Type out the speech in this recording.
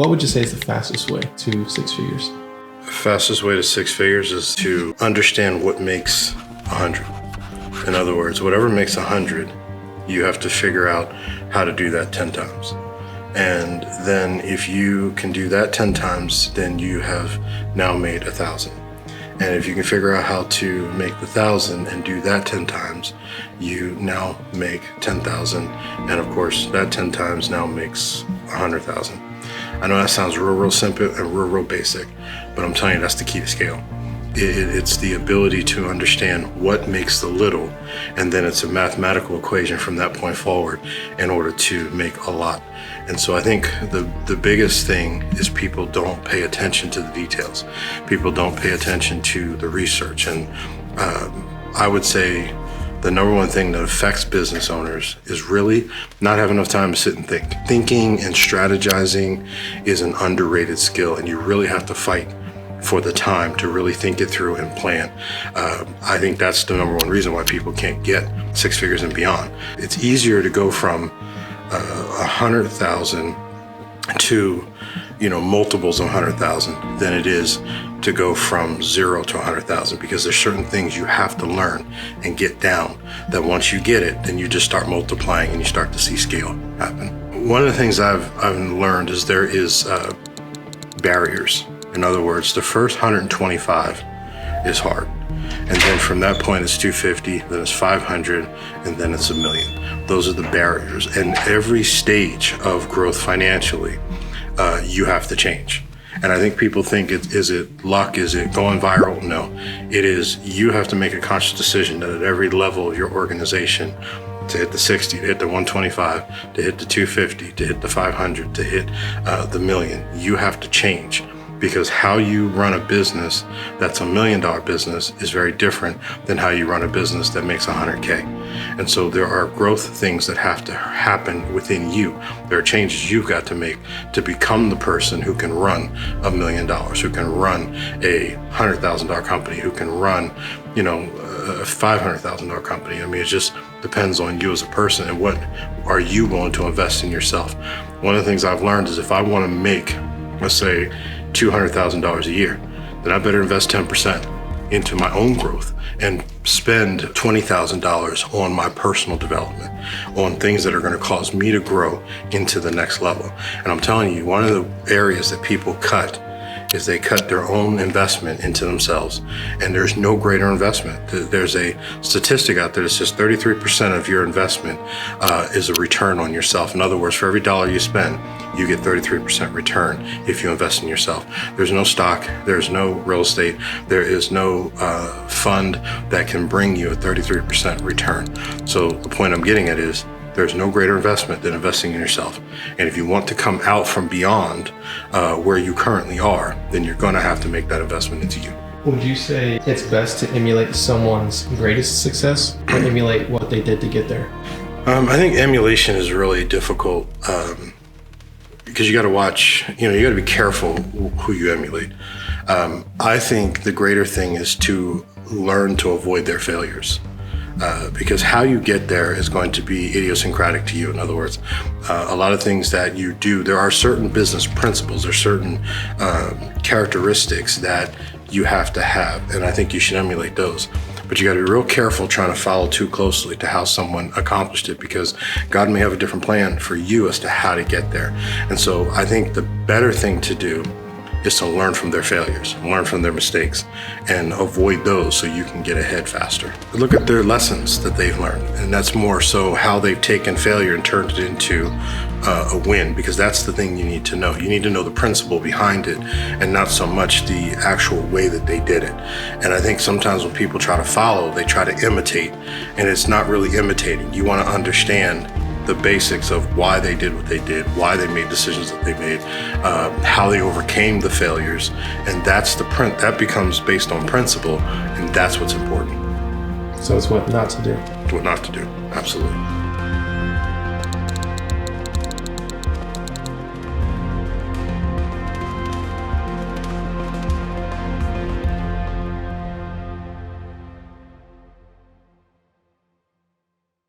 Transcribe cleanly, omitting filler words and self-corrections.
What would you say is the fastest way to six figures? The fastest way to six figures is to understand what makes 100. In other words, whatever makes 100, you have to figure out how to do that 10 times. And then if you can do that 10 times, then you have now made 1,000. And if you can figure out how to make the 1,000 and do that 10 times, you now make 10,000. And of course, that 10 times now makes 100,000. I know that sounds real simple and real basic, but I'm telling you, that's the key to scale. It's the ability to understand what makes the little, and then it's a mathematical equation from that point forward in order to make a lot. And so I think the biggest thing is people don't pay attention to the details. People don't pay attention to the research. And I would say the number one thing that affects business owners is really not having enough time to sit and think. Thinking and strategizing is an underrated skill, and you really have to fight for the time to really think it through and plan. I think that's the number one reason why people can't get six figures and beyond. It's easier to go from 100,000 to, multiples of 100,000 than it is to go from 0 to 100,000, because there's certain things you have to learn and get down that once you get it, then you just start multiplying and you start to see scale happen. One of the things I've learned is there is barriers. In other words, the first 125 is hard. And then from that point, it's 250, then it's 500, and then it's $1 million. Those are the barriers. And every stage of growth financially, you have to change. And I think people think, is it luck? Is it going viral? No, it is. You have to make a conscious decision that at every level of your organization, to hit the 60, to hit the 125, to hit the 250, to hit the 500, to hit the $1 million, you have to change. Because how you run a business that's $1 million business is very different than how you run a business that makes 100K. And so there are growth things that have to happen within you. There are changes you've got to make to become the person who can run $1 million, who can run a $100,000 company, who can run, a $500,000 company. I mean, it just depends on you as a person and what are you willing to invest in yourself. One of the things I've learned is if I want to make, let's say, $200,000 a year, then I better invest 10% into my own growth and spend $20,000 on my personal development, on things that are going to cause me to grow into the next level. And I'm telling you, one of the areas that people cut is they cut their own investment into themselves. And there's no greater investment. There's a statistic out there that says 33% of your investment is a return on yourself. In other words, for every dollar you spend, you get 33% return if you invest in yourself. There's no stock, there's no real estate, there is no fund that can bring you a 33% return. So the point I'm getting at is, there's no greater investment than investing in yourself. And if you want to come out from beyond where you currently are, then you're going to have to make that investment into you. Would you say it's best to emulate someone's greatest success or emulate what they did to get there? I think emulation is really difficult because you got to watch, you got to be careful who you emulate. I think the greater thing is to learn to avoid their failures. Because how you get there is going to be idiosyncratic to you. In other words, a lot of things that you do, there are certain business principles, there are certain characteristics that you have to have, and I think you should emulate those. But you got to be real careful trying to follow too closely to how someone accomplished it, because God may have a different plan for you as to how to get there. And so I think the better thing to do is to learn from their failures, learn from their mistakes, and avoid those so you can get ahead faster. Look at their lessons that they've learned, and that's more so how they've taken failure and turned it into a win, because that's the thing you need to know. You need to know the principle behind it and not so much the actual way that they did it. And I think sometimes when people try to follow, they try to imitate, and it's not really imitating. You want to understand the basics of why they did what they did, why they made decisions that they made, how they overcame the failures, and that's that becomes based on principle, and that's what's important. So it's what not to do. What not to do, absolutely.